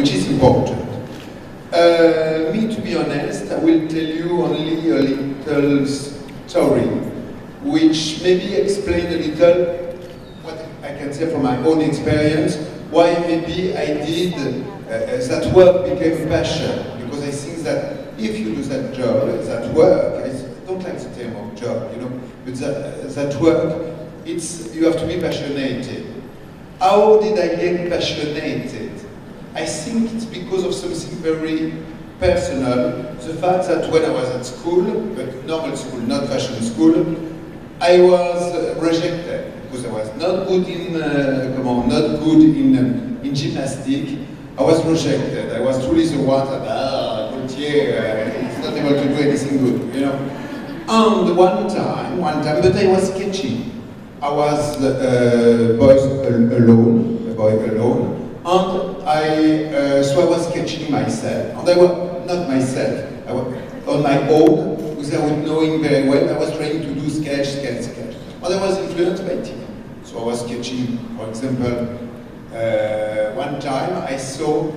which is important. Me, to be honest, I will tell you only a little story, which maybe explain a little what I can say from my own experience, why maybe I did that work became a passion, because I think that if you do that job, that work, I don't like the term of job, you know, but that work, you have to be passionate. How did I get passionate? I think it's because of something very personal. The fact that when I was at school, but normal school, not fashion school, I was rejected because I was not good in gymnastics. I was rejected. I was truly the one that Gaultier is not able to do anything good, you know. And one time, but I was sketching. I was a boy alone, and so I was sketching myself, and I was not myself, I was on my own, without knowing very well. I was trying to do sketch, and I was influenced by TV. So I was sketching, for example, one time I saw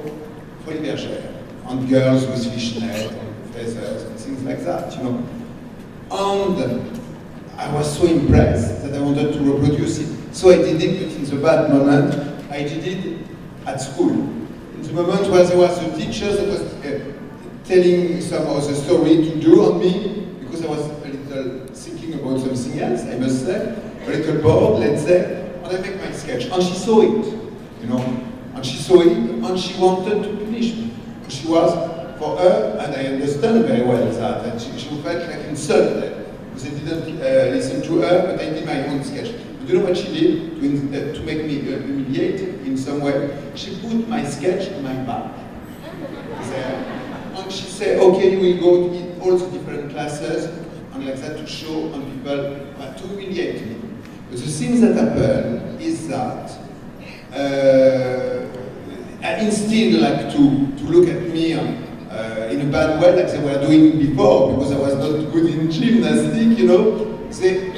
linger and girls with fishnet and feathers and things like that, you know, and I was so impressed that I wanted to reproduce it. So I did it, but in the bad moment, I did it at school. In the moment where there was a teacher that was telling some of the story to do on me, because I was a little thinking about something else, I must say, a little bored, let's say, and I make my sketch. And she saw it, you know, and she saw it, and she wanted to punish me. She was, for her, and I understand very well that, and she felt like insulted. Because I didn't listen to her, but I did my own sketch. But you know what she did to make me humiliated in some way? She put my sketch on my back. And she said, okay, you will go to all the different classes, and like that to show on people, to humiliate me. But the thing that happened is that instead like to look at me in a bad way, like they were doing before, because I was not good in gymnastics, you know, they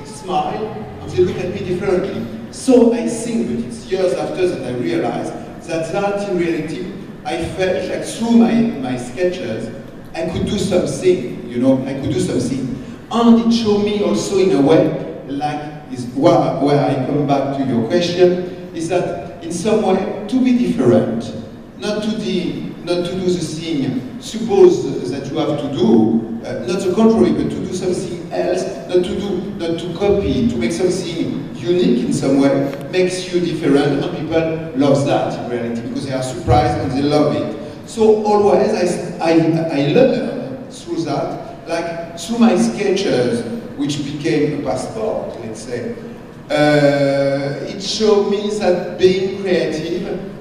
smile and they look at me differently. So I think, but it's years after that I realized that in reality, I felt like through my sketches, I could do something, you know, I could do something. And it showed me also in a way, like is where I come back to your question, is that in some way, to be different, not to do the thing suppose that you have to do, not the contrary, but to do something else, not to copy, to make something unique in some way, makes you different, and people love that in reality, because they are surprised and they love it. So always I learn through that, like through my sketches, which became a passport, let's say. It showed me that being creative,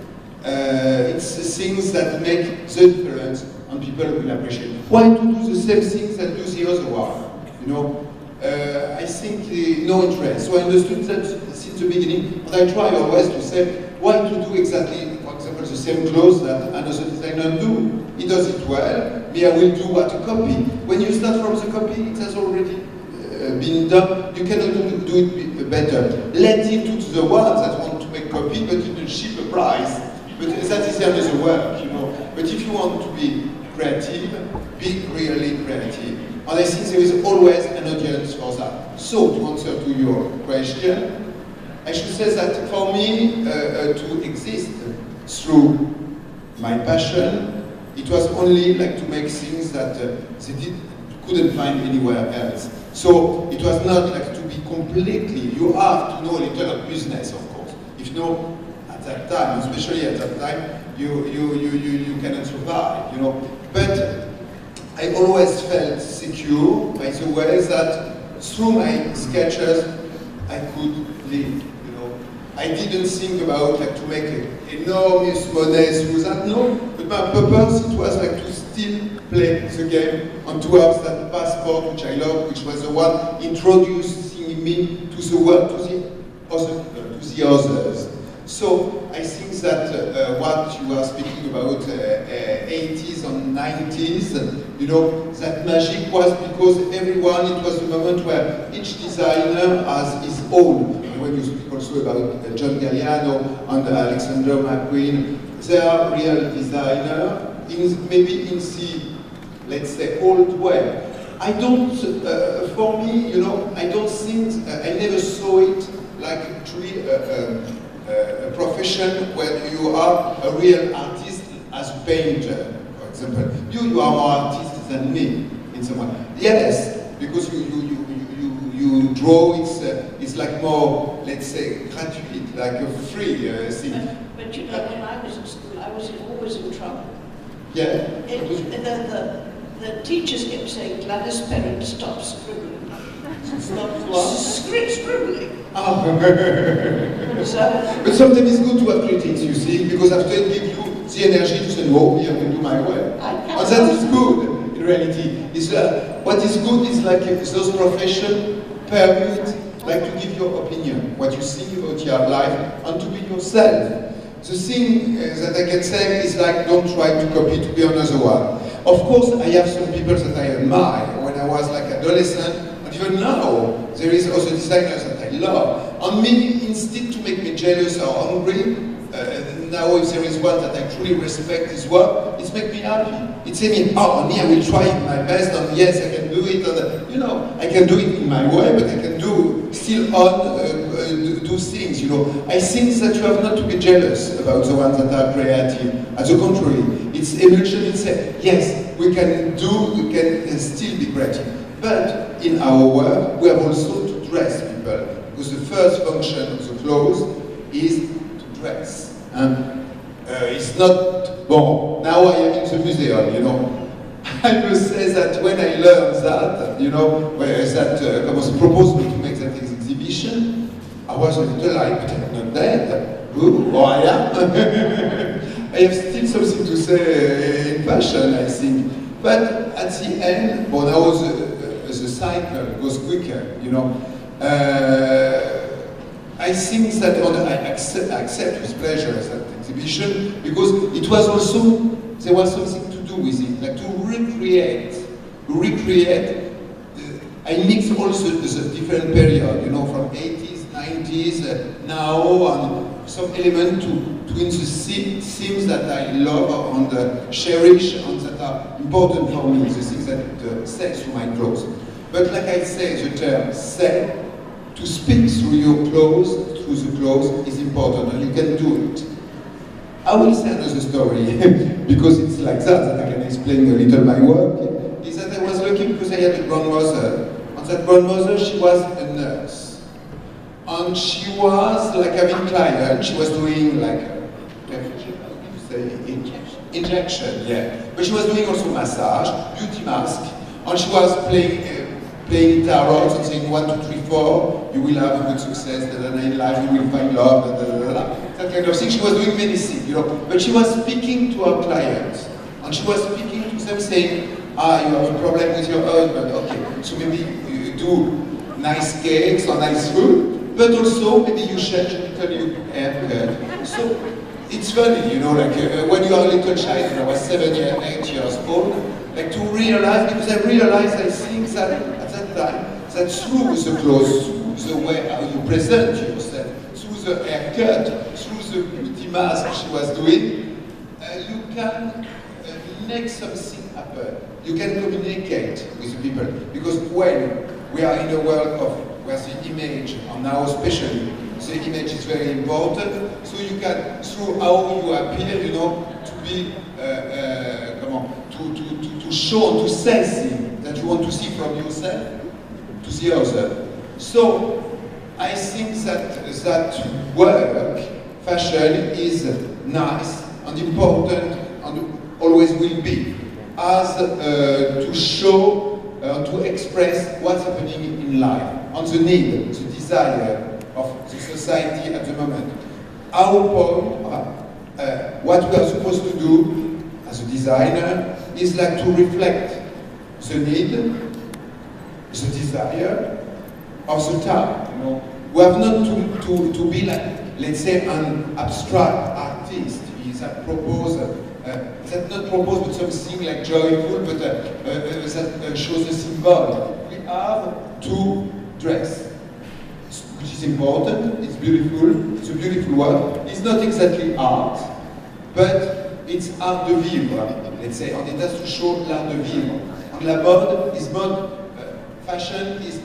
it's the things that make the difference and people will appreciate. Why to do the same things that do the other one? You know, I think no interest. So I understood that since the beginning, and I try always to say, why to do exactly, for example, the same clothes that another designer do? He does it well, me I will do what a copy. When you start from the copy, it has already been done, you cannot do it better. Let it to the ones that want to make copy, but in a cheaper price. But that is another work, you know. But if you want to be creative, be really creative. And I think there is always an audience for that. So, to answer to your question, I should say that for me, to exist through my passion, it was only like to make things that they couldn't find anywhere else. So it was not like to be completely, you have to know a little of business, of course. If you know, at that time, especially at that time, you cannot survive, you know. But I always felt secure by the way that through my sketches, I could live, you know. I didn't think about like to make enormous money through that, no. But my purpose, it was like to still play the game and to have that passport which I love, which was the one introducing me to the world, to the others. So I think that what you are speaking about, 80s and 90s, you know, that magic was because everyone, it was the moment where each designer has his own. And when you speak also about John Galliano and Alexander McQueen, they are real designer, maybe in the, let's say, old way. I don't, for me, you know, I don't think, I never saw it like truly a profession where you are a real artist as a painter, for example. You are more artist than me, in some way. Yes, because you draw, it's like more, let's say, gratuit, like a free thing. But you know, when I was in school, I was always in trouble. Yeah. The teachers kept saying, Gladys Perrin, stop scribbling. Stop what? Scribbling. Oh. So, But sometimes it's good to have critics, you see, because after it gives you the energy to say, no, I will do my way. And that is good, in reality. It's, what is good is like those professions permit, like to give your opinion, what you think about your life, and to be yourself. The thing that I can say is like, don't try to copy to be another one. Of course, I have some people that I admire. When I was like adolescent, and even now, there is also designers that I love. And me, instead to make me jealous or angry, now if there is one that I truly respect his work, it makes me happy. It says me, oh, me, I will try my best, and yes, I can do it, and you know, I can do it in my way, but I can do still on do things, you know. I think that you have not to be jealous about the ones that are creative. At the contrary, it's emulsion. It's yes, we can still be creative. But in our work, we have also to dress people, because the first function of the clothes is to dress. It's not, bon, now I am in the museum, you know. I must say that when I learned that, you know, that was proposed to make that exhibition, I was a little like, but I'm not dead. Ooh, I am. I have still something to say in fashion, I think. But at the end, well, now the cycle goes quicker, you know. I think that I accept with pleasure that exhibition, because it was also, there was something to do with it, like to recreate. I mix also the different period, you know, from 80s, 90s, now, and some element to in the themes that I love and cherish and that are important for me, the things that say through my clothes. But like I say, the term say, to speak through your clothes, through the clothes, is important, and you can do it. I will say another story, because it's like that I can explain a little my work, is that I was lucky because I had a grandmother, and that grandmother, she was a nurse. And she was like having clients, she was doing like, injection, yeah. But she was doing also massage, beauty mask, and she was playing tarot and saying 1, 2, 3, 4, you will have a good success, in life you will find love, that kind of thing. She was doing medicine, you know. But she was speaking to her clients, and she was speaking to them saying, you have a problem with your husband, okay, so maybe you do nice cakes or nice food, but also maybe you change a little your haircut. So it's funny, you know, like when you are a little child, when I was 8 years old, like to realize, because I realized, I think that at that time, that through the clothes, through the way how you present yourself, through the haircut, through the beauty mask she was doing, you can make something happen. You can communicate with people, because when we are in a world of where the image, and now especially, the image is very important, so you can, through how you appear, you know, to be, to show and to say things that you want to see from yourself to the other. So, I think that work, fashion, is nice and important and always will be, as to show, to express what's happening in life, and the need, the desire of the society at the moment. Our point, what we are supposed to do as a designer is like to reflect the need, the desire of the time. You know, we have not to be like, let's say, an abstract artist. That propose, that not propose, but something like joyful, but that shows a symbol. We have to dress, which is important. It's beautiful. It's a beautiful work. It's not exactly art. but it's art de vivre, let's say. And it has to show l'art de vivre. And la mode is mode, fashion is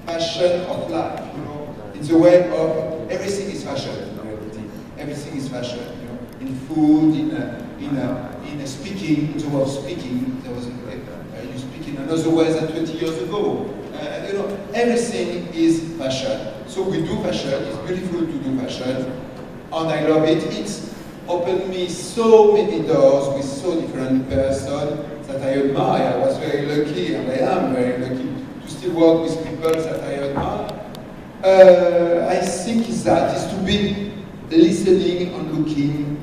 fashion of life, you know. It's a way of, everything is fashion in reality. Everything is fashion, you know. In food, in speaking, the way of speaking, there was you speak in another way than 20 years ago. You know, everything is fashion. So we do fashion, it's beautiful to do fashion, and I love it. It's opened me so many doors with so different persons that I admire. I was very lucky, and I am very lucky, to still work with people that I admire. I think is to be listening and looking